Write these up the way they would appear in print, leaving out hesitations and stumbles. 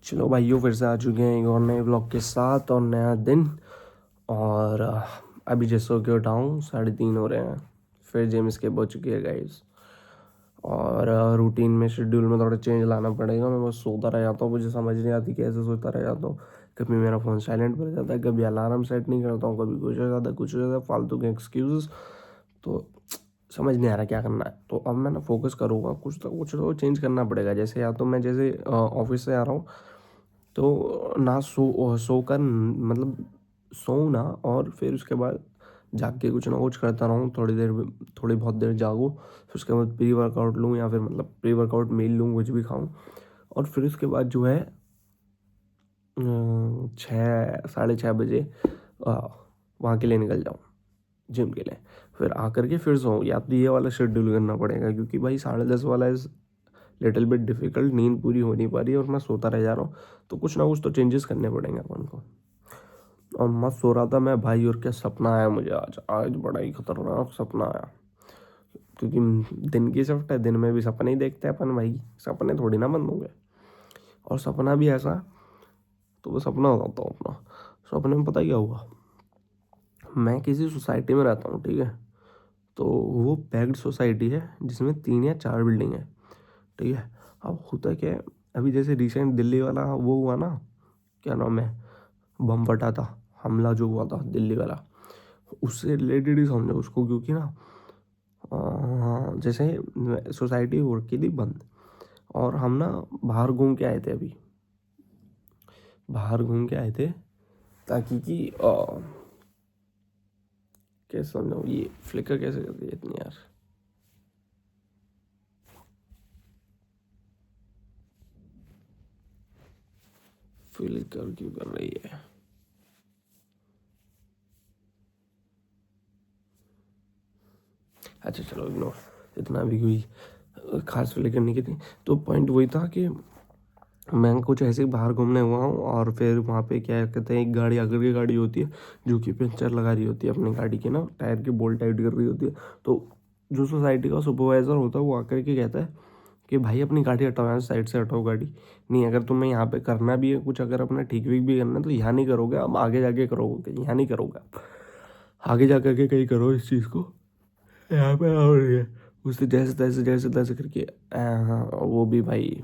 चलो भाइयों, फिर से आ चुके हैं एक और नए ब्लॉग के साथ और नया दिन। और अभी जैसे सो के उठा हूँ, 3:30 हो रहे हैं। फिर जिम स्किप हो चुकी है गाइस। और रूटीन में, शेड्यूल में थोड़ा चेंज लाना पड़ेगा। मैं बस सोता रह जाता हूँ, मुझे समझ नहीं आती कैसे सोता रह जाता हूँ। कभी मेरा फ़ोन साइलेंट पर जाता है, कभी अलार्म सेट नहीं करता हूँ, कभी कुछ हो जाता है, कुछ हो जाता है, फालतू के एक्सक्यूज़। तो समझ नहीं आ रहा क्या करना है। तो अब मैं ना फोकस करूँगा, कुछ तो चेंज करना पड़ेगा। जैसे या तो मैं जैसे ऑफिस से आ रहा हूँ तो ना सोकर मतलब सोऊं ना, और फिर उसके बाद जाग के कुछ ना कुछ करता रहूँ थोड़ी देर, थोड़ी बहुत देर जागूँ। फिर उसके बाद प्री वर्कआउट लूँ या फिर मतलब प्री वर्कआउट मील लूँ, कुछ भी खाऊँ। और फिर उसके बाद जो है 6 साढ़े 6 बजे वहाँ के लिए निकल जाऊँ, जिम के लिए। फिर आकर के फिर सोऊं। या तो ये वाला शेड्यूल करना पड़ेगा, क्योंकि भाई 10:30 वाला इज़ लिटिल बिट डिफिकल्ट। नींद पूरी हो नहीं पा रही है और मैं सोता रह जा रहा हूँ। तो कुछ ना कुछ तो चेंजेस करने पड़ेंगे अपन को। और मस्त सो रहा था मैं भाई, और क्या सपना आया मुझे आज। आज बड़ा ही खतरनाक सपना आया, क्योंकि दिन की शिफ्ट है, दिन में भी सपने ही देखते हैं अपन भाई। सपने थोड़ी ना बंद होंगे। और सपना भी ऐसा, तो वो सपना होता हूँ अपना। सपने में पता क्या हुआ, मैं किसी सोसाइटी में रहता हूँ, ठीक है। तो वो पैक्ड सोसाइटी है जिसमें 3 या 4 बिल्डिंग है, ठीक है। अब होता क्या है, अभी जैसे रिसेंट दिल्ली वाला वो हुआ ना, क्या नाम है, बम फटा था, हमला जो हुआ था दिल्ली वाला, उससे रिलेटेड ही समझो उसको। क्योंकि ना जैसे सोसाइटी हो रखी थी बंद, और हम ना बाहर घूम के आए थे। अभी बाहर घूम के आए थे ताकि कि कैसे समझाऊँ, ये फ्लिकर कैसे कर दिया इतनी यार। फ्लिकर क्यों कर रही है। अच्छा चलो इग्नोर, इतना भी कोई खास फिल्म करने की थी। तो पॉइंट वही था कि मैं कुछ ऐसे ही बाहर घूमने हुआ हूँ, और फिर वहाँ पे क्या कहते हैं, एक गाड़ी आकर के गाड़ी होती है जो कि पंचर लगा रही होती है अपनी गाड़ी के ना, टायर की बोल्ट टाइट कर रही होती है। तो जो सोसाइटी का सुपरवाइज़र होता है वो आकर के कहता है कि भाई अपनी गाड़ी हटाओ, यहाँ साइड से हटाओ गाड़ी। नहीं, अगर तुम्हें यहाँ पे करना भी है कुछ, अगर अपना ठीक वीक भी करना है तो यहाँ नहीं करोगे, अब आगे जाके करोगे, यहाँ नहीं करोगे, आगे जा करके कहीं करो इस चीज़ को, यहाँ पे हो रही है। उससे जैसे तैसे करके हाँ, वो भी भाई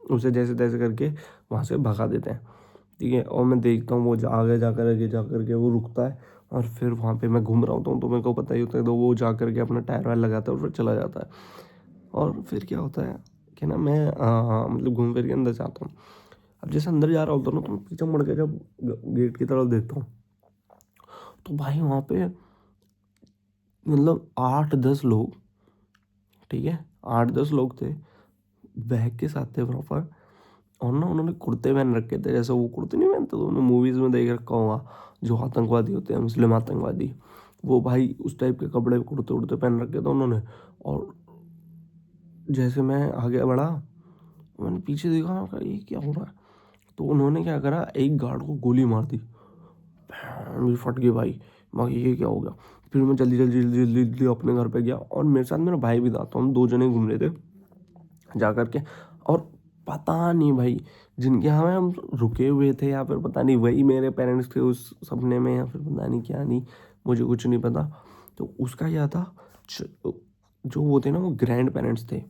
उसे जैसे तैसे करके वहाँ से भगा देते हैं, ठीक है। और मैं देखता हूँ वो आगे जा कर के वो रुकता है, और फिर वहाँ पे मैं घूम रहा होता हूँ, तो मेरे को पता ही होता है। तो वो जा कर के अपना टायर वायर लगाता है और फिर चला जाता है। और फिर क्या होता है कि ना मैं मतलब घूम फिर के अंदर जाता हूँ। अब जैसे अंदर जा रहा होता हूँ ना, तो मैं पीछे मुड़ के जब गेट की तरफ देखता हूँ, तो भाई वहाँ पे मतलब 8-10 लोग, ठीक है, 8-10 लोग थे, बैग के साथ थे प्रॉपर। और ना उन्होंने कुर्ते पहन रखे थे, जैसे वो कुर्ते नहीं पहनते तो उन्होंने मूवीज़ में देख रखा होगा, जो आतंकवादी होते हैं, मुस्लिम आतंकवादी। वो भाई उस टाइप के कपड़े, कुर्ते उर्ते पहन रखे थे उन्होंने। और जैसे मैं आगे बढ़ा, मैंने पीछे देखा, मैं कहा ये क्या हो रहा है। तो उन्होंने क्या करा, एक गार्ड को गोली मार दी। मेरी फट गई भाई, मैं ये क्या हो गया। फिर मैं जल्दी जल्दी जल्दी जल्दी जल्दी अपने घर पे गया, और मेरे साथ मेरा भाई भी था। तो हम 2 जने घूम रहे थे जा कर के। और पता नहीं भाई, जिनके यहाँ में हम रुके हुए थे, या फिर पता नहीं वही मेरे पेरेंट्स थे उस सपने में, या फिर पता नहीं क्या, नहीं मुझे कुछ नहीं पता। तो उसका क्या था, जो वो थे ना, वो ग्रैंड पेरेंट्स थे,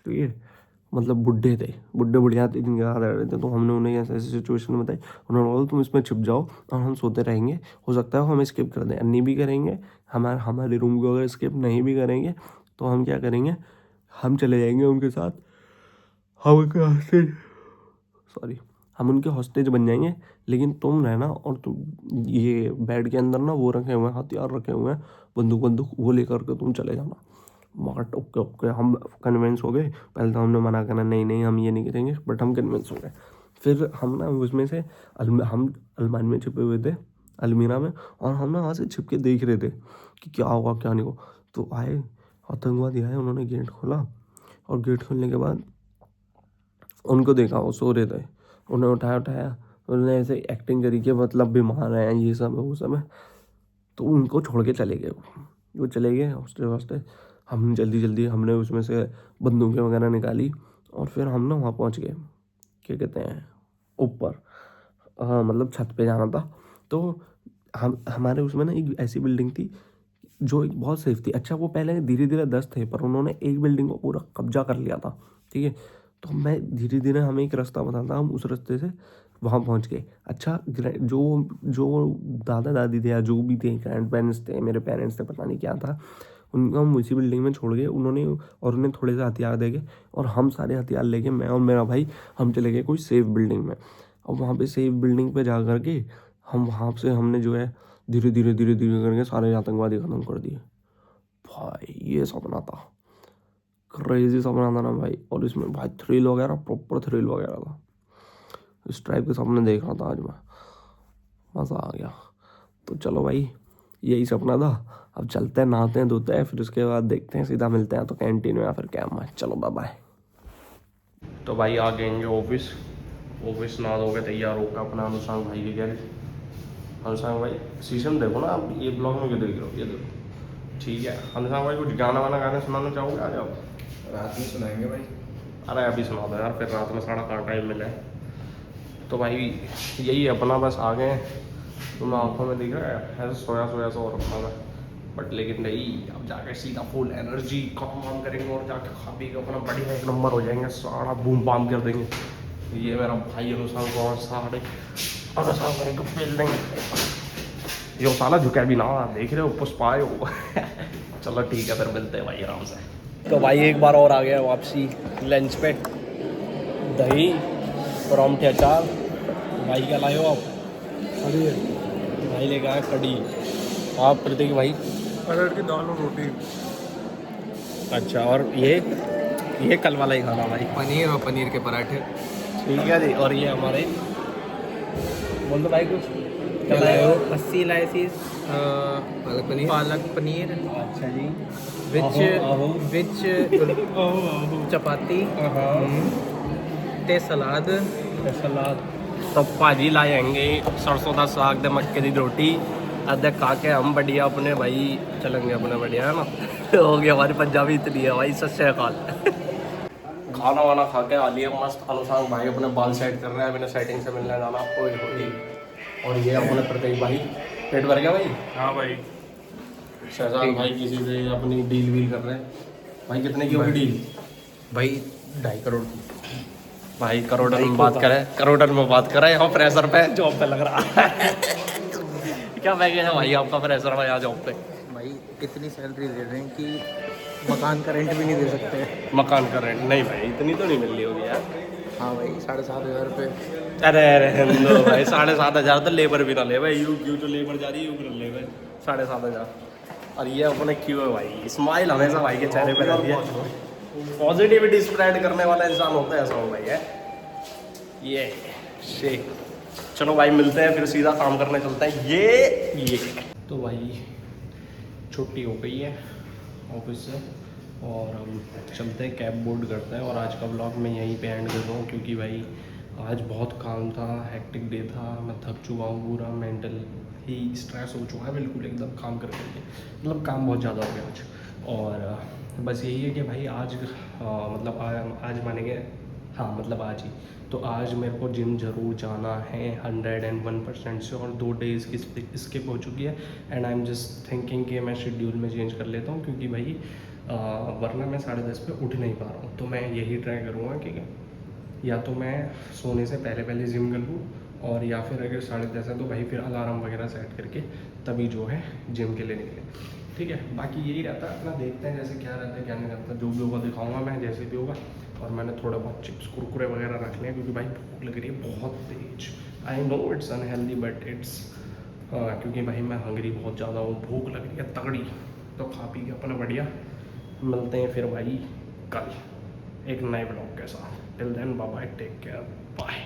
ठीक है। मतलब बुढ़े थे, बुढ़े बुढ़िया थे जिनके हाथ रहे थे। तो हमने उन्हें ऐसे ऐसी सिचुएशन बताई। उन्होंने बोला तुम इसमें छिप जाओ और हम सोते रहेंगे, हो सकता है हम स्किप कर दें, नहीं भी करेंगे, हमारे रूम को अगर स्किप नहीं भी करेंगे तो हम क्या करेंगे, हम चले जाएंगे उनके साथ, हम उनके हॉस्टेज सॉरी हम उनके हॉस्टेज बन जाएंगे। लेकिन तुम रहना, और तुम ये बेड के अंदर ना वो रखे हुए हैं, हथियार रखे हुए हैं, बंदूक बंदूक, वो लेकर के तुम चले जाना। मगर ओके ओके, हम कन्विंस हो गए। पहले तो हमने मना करना, नहीं नहीं हम ये नहीं करेंगे, बट हम कन्विंस हो गए। फिर हम ना उसमें से हम अलमारी में छिपे हुए थे, अलमीरा में। और हम ना वहाँ से छिप के देख रहे थे कि क्या होगा क्या नहीं होगा। तो आए आतंकवादी, आए, उन्होंने गेट खोला। और गेट खोलने के बाद उनको देखा, वो सो रहे थे। उन्हें उठाया उठाया, उन्होंने ऐसे एक्टिंग करी कि मतलब बीमार हैं, ये सब है वो सब है। तो उनको छोड़ के चले गए, वो चले गए हॉस्टल हॉस्टल। हम जल्दी जल्दी हमने उसमें से बंदूकें वगैरह निकाली, और फिर हम ना वहाँ पहुँच गए, क्या कहते हैं, ऊपर, मतलब छत पे जाना था। तो हम हमारे उसमें ना एक ऐसी बिल्डिंग थी जो एक बहुत सेफ थी। अच्छा वो पहले धीरे धीरे 10 थे पर उन्होंने एक बिल्डिंग को पूरा कब्जा कर लिया था, ठीक है। तो मैं धीरे धीरे, हमें एक रास्ता पता था, हम उस रास्ते से वहाँ पहुँच गए। अच्छा जो जो दादा दादी थे या जो भी थे, ग्रैंड पेरेंट्स थे, मेरे पेरेंट्स थे, पता नहीं क्या था, उनको हम उसी बिल्डिंग में छोड़ गए उन्होंने। और उन्हें थोड़े से हथियार दे गए और हम सारे हथियार लेके, मैं और मेरा भाई, हम चले गए कोई सेफ बिल्डिंग में। और वहाँ पे सेफ बिल्डिंग पे जा करके हम वहाँ से हमने जो है धीरे धीरे धीरे धीरे करके सारे आतंकवादी खत्म कर दिए। भाई ये सपना था, क्रेजी सपना था ना भाई। और इसमें भाई थ्रिल वगैरह, प्रॉपर थ्रिल वगैरह था। इस टाइप के सपने देख रहा था आज मैं, मज़ा आ गया। तो चलो भाई, यही सपना था। अब चलते हैं, नहाते हैं, धोते हैं, फिर उसके बाद देखते हैं, सीधा मिलते हैं तो कैंटीन में या फिर कैम्प में। चलो बाय बाय। तो भाई आ गएंगे ऑफिस, ऑफिस नहा धो के तैयार होकर अपना अनुसांग भाई के गैरेज। अनुसांग भाई शीशे में देखो ना, आप ये ब्लॉग में क्यों देख रहे हो, ये देखो, ठीक है। अनुसांग भाई कुछ गाना वाना गाने सुनाना चाहोगे? आ जाओ। रात में सुनाएंगे भाई। अरे अभी सुना दो यार, फिर रात में साढ़ा कहाँ टाइम मिले। तो भाई यही अपना, बस आ गए। तो मैं आँखों में दिख रहा है ऐसे सोया सोया सा हो रखा मैं, बट लेकिन नहीं, अब जाके सीधा फुल एनर्जी काम वाम करेंगे और जाके खा पी के अपना बढ़िया एक नंबर हो जाएंगे, सारा बूम बाम कर देंगे। ये मेरा भाई अनुसार बहुत सारे अनुसार करेंगे, फेल देंगे। ये साला झुका भी ना, देख रहे हो, पुष्पा आए हो। चलो ठीक है, फिर मिलते हैं भाई आराम से। तो भाई एक बार और आ गया वापसी लंच पे। दही परांठे अचार, भाई क्या लाए हो आप? कड़ी है, भाई लेके आए कड़ी। आप प्रतीक भाई? अरहर की दाल और रोटी। अच्छा, और ये कल वाला ही खाना भाई। पनीर और पनीर के पराठे। ठीक है जी। और ये हमारे, बोल दो भाई कुछ क्या लाए हो? 80 लाइसिस पालक पनीर। पालक पनीर अच्छा जी। विच चपाती ते सलाद। सलाद। तो भाजी लाएंगे सरसों का साग दे मक्के की रोटी, अदे खा के हम बढ़िया अपने भाई चलेंगे अपने, बढ़िया है ना। हो गया, हमारी पंजाबी इतनी है भाई, सत श्री अकाल। खाना वाना खा के आ लिए मस्त। अनुसांग भाई अपने बाल सेट कर रहे हैं, मैंने सेटिंग से मिलने जाना। और ये अपने प्रतीक भाई, पेट भर गया भाई? हाँ भाई। शहजाद भाई किसी से अपनी डील वील कर रहे हैं। भाई कितने की होगी डील? भाई 2.5 करोड़ की। भाई करोड़न में बात करें, करोड़न में बात करें। यहाँ प्रेशर पे जॉब पे लग रहा है। क्या पैकेज है भाई आपका प्रेशर में यहाँ जॉब पे? भाई इतनी सैलरी दे रहे हैं कि मकान का रेंट भी नहीं दे सकते। मकान का रेंट नहीं भाई, इतनी तो नहीं मिल रही होगी यार। हाँ भाई 7,500 रुपये। अरे नो भाई, 7,500 तो लेबर भी ना ले भाई। यू जो लेबर जा रही है यूँ ले भाई 7,500। और ये अपने क्यों है भाई, स्माइल हमेशा भाई के चेहरे पे रहती है। पॉजिटिविटी स्प्रेड करने वाला इंसान होता है ऐसा हो भाई है ये शेख। चलो भाई मिलते हैं, फिर सीधा काम करने चलते हैं। ये तो भाई छुट्टी हो गई है ऑफिस से और हम चलते हैं, कैब बोर्ड करते हैं। और आज का व्लॉग मैं यहीं पे एंड कर रहा हूँ क्योंकि भाई आज बहुत काम था, हेक्टिक डे था। मैं थक चुका हूँ, पूरा मेंटल ही स्ट्रेस हो चुका है बिल्कुल एकदम काम कर करके, मतलब काम बहुत ज़्यादा हो गया आज। और बस यही है कि भाई आज मतलब आज मानेंगे, हाँ मतलब आज ही। तो आज मेरे को जिम ज़रूर जाना है 101% से, और 2 डेज़ की स्किप हो चुकी है। And I am just thinking कि मैं शेड्यूल में चेंज कर लेता हूँ क्योंकि भाई वरना मैं 10:30 पे उठ नहीं पा रहा हूँ। तो मैं यही ट्राई करूँगा कि या तो मैं सोने से पहले पहले जिम कर लूँ, और या फिर अगर 10:30 है तो भाई फिर अलार्म वगैरह सेट करके तभी जो है जिम के लिए निकले। ठीक है, बाकी यही रहता है अपना, देखते हैं जैसे क्या रहता है क्या नहीं रहता। जो भी होगा दिखाऊंगा मैं जैसे भी होगा। और मैंने थोड़ा बहुत चिप्स कुरकुरे वगैरह रख लिया क्योंकि भाई भूख लग रही है बहुत तेज। I know it's unhealthy but it's क्योंकि भाई मैं हंगरी बहुत ज़्यादा हूँ, भूख लग रही है तगड़ी। तो खा पी के अपना बढ़िया मिलते हैं फिर भाई कल एक नए ब्लॉग के साथ। Till then bye bye, take care, bye.